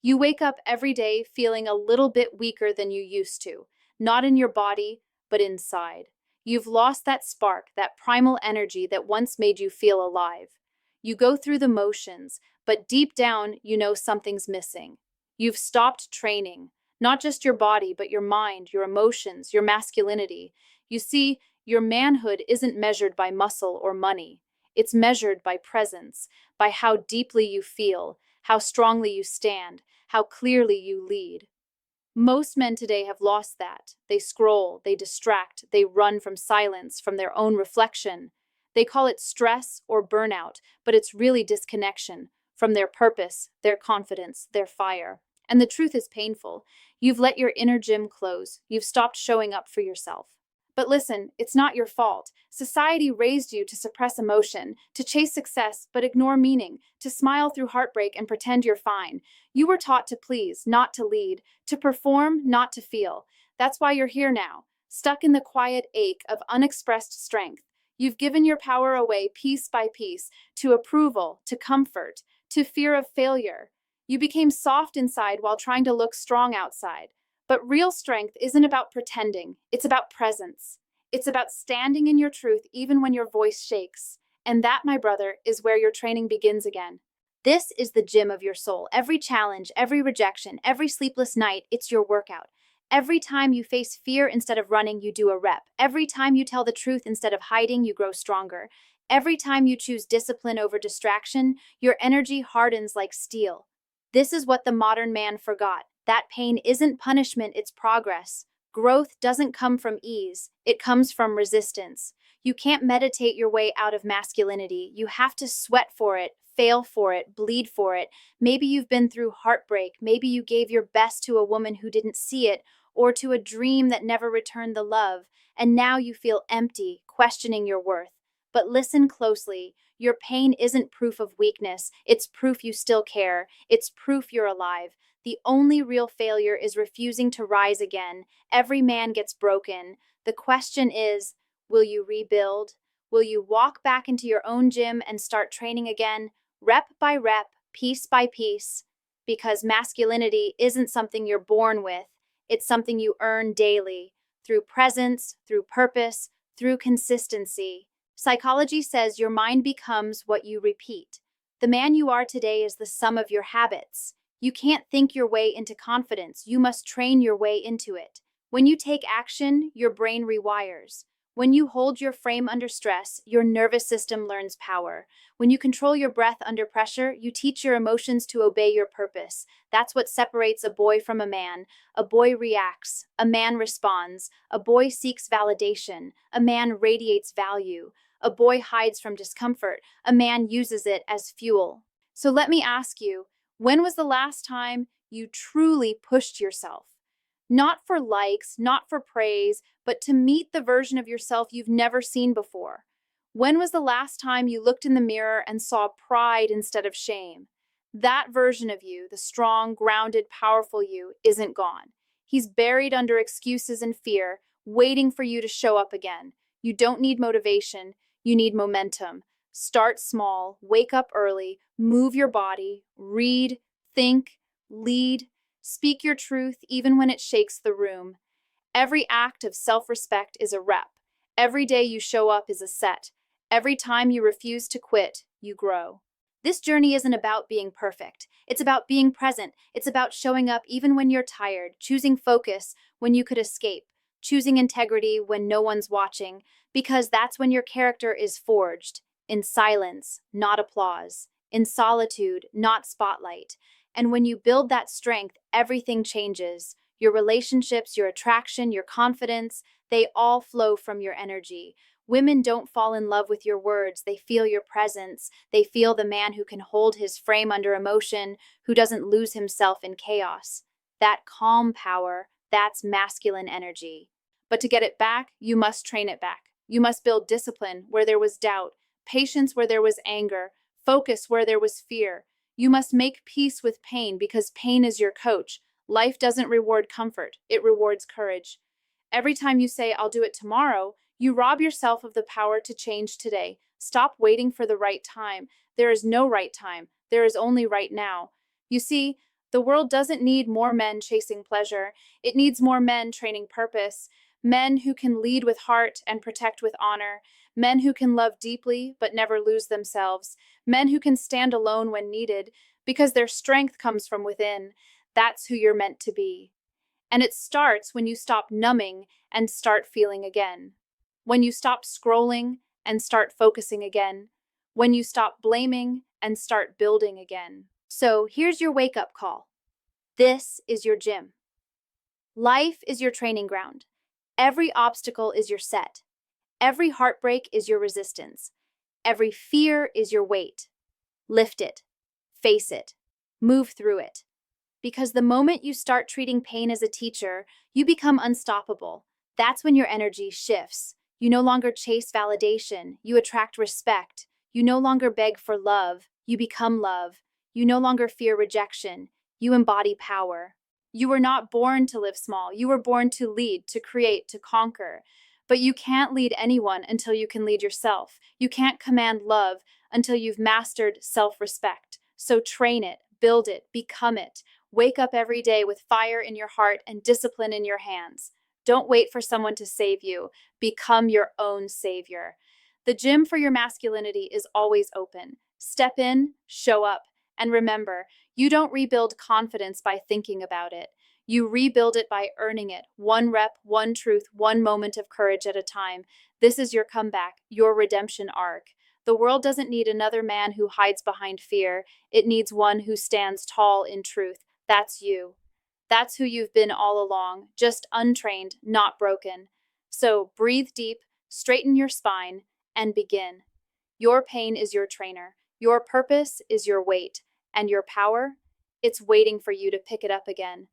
You wake up every day feeling a little bit weaker than you used to, not in your body, but inside. You've lost that spark, that primal energy that once made you feel alive. You go through the motions, but deep down, you know something's missing. You've stopped training, not just your body, but your mind, your emotions, your masculinity. You see, your manhood isn't measured by muscle or money. It's measured by presence, by how deeply you feel, how strongly you stand, how clearly you lead. Most men today have lost that. They scroll, they distract, they run from silence, from their own reflection. They call it stress or burnout, but it's really disconnection from their purpose, their confidence, their fire. And the truth is painful. You've let your inner gym close. You've stopped showing up for yourself. But listen, it's not your fault. Society raised you to suppress emotion, to chase success but ignore meaning, to smile through heartbreak and pretend you're fine. You were taught to please, not to lead, to perform, not to feel. That's why you're here now, stuck in the quiet ache of unexpressed strength. You've given your power away piece by piece, to approval, to comfort, to fear of failure. You became soft inside while trying to look strong outside. But real strength isn't about pretending, it's about presence. It's about standing in your truth even when your voice shakes. And that, my brother, is where your training begins again. This is the gym of your soul. Every challenge, every rejection, every sleepless night, it's your workout. Every time you face fear instead of running, you do a rep. Every time you tell the truth instead of hiding, you grow stronger. Every time you choose discipline over distraction, your energy hardens like steel. This is what the modern man forgot. That pain isn't punishment, it's progress. Growth doesn't come from ease, it comes from resistance. You can't meditate your way out of masculinity. You have to sweat for it, fail for it, bleed for it. Maybe you've been through heartbreak. Maybe you gave your best to a woman who didn't see it, or to a dream that never returned the love. And now you feel empty, questioning your worth. But listen closely. Your pain isn't proof of weakness. It's proof you still care. It's proof you're alive. The only real failure is refusing to rise again. Every man gets broken. The question is, will you rebuild? Will you walk back into your own gym and start training again, rep by rep, piece by piece? Because masculinity isn't something you're born with. It's something you earn daily, through presence, through purpose, through consistency. Psychology says your mind becomes what you repeat. The man you are today is the sum of your habits. You can't think your way into confidence. You must train your way into it. When you take action, your brain rewires. When you hold your frame under stress, your nervous system learns power. When you control your breath under pressure, you teach your emotions to obey your purpose. That's what separates a boy from a man. A boy reacts. A man responds. A boy seeks validation. A man radiates value. A boy hides from discomfort. A man uses it as fuel. So let me ask you, when was the last time you truly pushed yourself? Not for likes, not for praise, but to meet the version of yourself you've never seen before. When was the last time you looked in the mirror and saw pride instead of shame? That version of you, the strong, grounded, powerful you, isn't gone. He's buried under excuses and fear, waiting for you to show up again. You don't need motivation, you need momentum. Start small, wake up early, move your body, read, think, lead, speak your truth even when it shakes the room. Every act of self-respect is a rep. Every day you show up is a set. Every time you refuse to quit, you grow. This journey isn't about being perfect. It's about being present. It's about showing up even when you're tired, choosing focus when you could escape, choosing integrity when no one's watching, because that's when your character is forged. In silence, not applause. In solitude, not spotlight. And when you build that strength, everything changes. Your relationships, your attraction, your confidence, they all flow from your energy. Women don't fall in love with your words. They feel your presence. They feel the man who can hold his frame under emotion, who doesn't lose himself in chaos. That calm power, that's masculine energy. But to get it back, you must train it back. You must build discipline where there was doubt, patience where there was anger, focus where there was fear. You must make peace with pain because pain is your coach. Life doesn't reward comfort, it rewards courage. Every time you say, I'll do it tomorrow, you rob yourself of the power to change today. Stop waiting for the right time. There is no right time. There is only right now. You see, The world doesn't need more men chasing pleasure. It needs more men training purpose. Men who can lead with heart and protect with honor. Men who can love deeply but never lose themselves. Men who can stand alone when needed because their strength comes from within. That's who you're meant to be. And it starts when you stop numbing and start feeling again. When you stop scrolling and start focusing again. When you stop blaming and start building again. So here's your wake-up call. This is your gym. Life is your training ground. Every obstacle is your set. Every heartbreak is your resistance. Every fear is your weight. Lift it. Face it. Move through it. Because the moment you start treating pain as a teacher, you become unstoppable. That's when your energy shifts. You no longer chase validation. You attract respect. You no longer beg for love. You become love. You no longer fear rejection. You embody power. You were not born to live small. You were born to lead, to create, to conquer. But you can't lead anyone until you can lead yourself. You can't command love until you've mastered self-respect. So train it, build it, become it. Wake up every day with fire in your heart and discipline in your hands. Don't wait for someone to save you. Become your own savior. The gym for your masculinity is always open. Step in, show up, and remember, you don't rebuild confidence by thinking about it. You rebuild it by earning it, one rep, one truth, one moment of courage at a time. This is your comeback, your redemption arc. The world doesn't need another man who hides behind fear. It needs one who stands tall in truth. That's you. That's who you've been all along, just untrained, not broken. So breathe deep, straighten your spine, and begin. Your pain is your trainer. Your purpose is your weight. And your power? It's waiting for you to pick it up again.